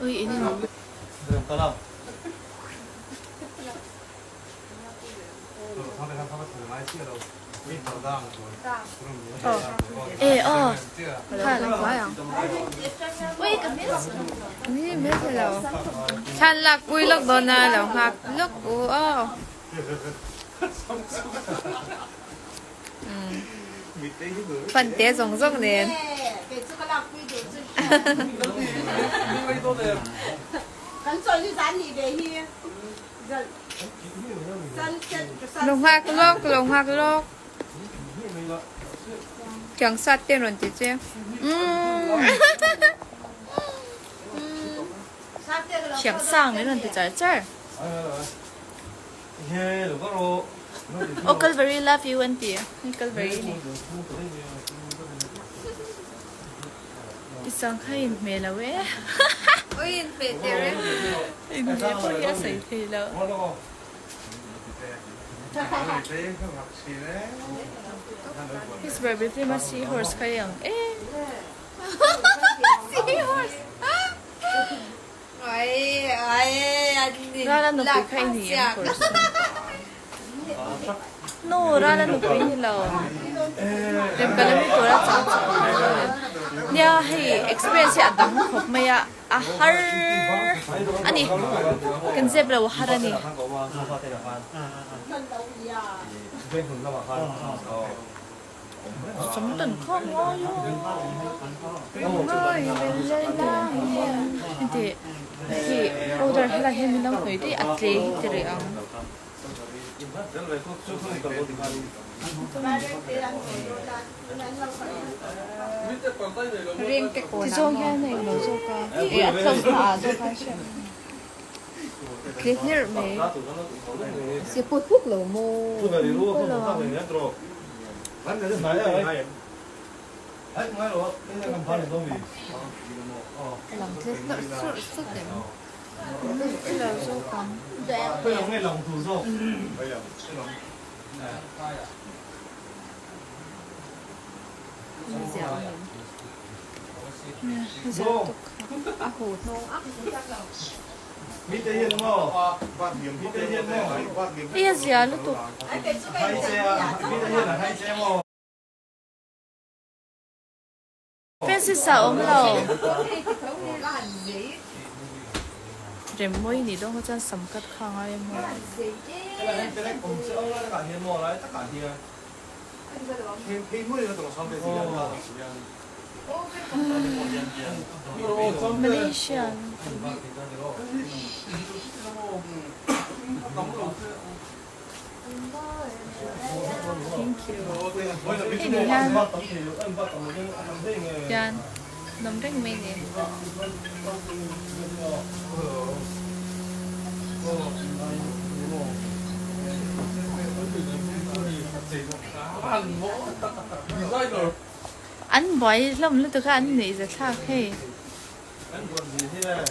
Ui, ini mau. Tolong. Ê, hai là quá à? Ui, cái miếng. Ini miếng gì đâu? Chan lạc vui lúc đó na là hoặc lúc của phần tế rộng rộng nè. Lồng hoa cái lốc. Chẳng sát tiền rồi chị chứ. Chẳng sang đấy là chị chơi chơi. Oh, Calvary love you and dear. Calvary này. Isang khay mẹ là wé. Ôi in bể đấy. In bể phải ra sấy thì là. His baby mà seahorse kayang. Seahorse. Ay, anh đi. Ra là nó bị khay gì em horse. No, ra là nó bị như là. Dem kalau mi tora caca. Dia hey experience ya dang khop maya ahar. Ani concept la wahara ni. Sống tình không ngon thì order hay là hay mình đang hỏi đi ăn gì thì rồi ăn riêng cái cổ nào này nó zo cả thì ăn xong cả zo cả chứ clear mấy sẽ bút bút lẩu mô Anh cái này ấy. Ấy ngay rồi, cái này làm phản này không bị. làm thế nó sức để cái là zo cắn Bây giờ nghe lòng thủ rồi. Bây giờ cái lòng. Mít tây đúng không? Mít tây đúng không? Iya gì à lúc tục Hai xe, mít tây là hai xe mà. fancy sao ông lâu rồi mỗi ngày đó họ chân sắm cắt khang ai mà cái này cũng sẽ ông tất cả hiền mò đấy, tất cả hiền. Cái mũi nó tổng xong cái gì đó. Malaysian thank you ini han Jan nằm rất mê nè anh bói lắm lúc tôi thấy anh này rất khác hay Anh còn gì thế này?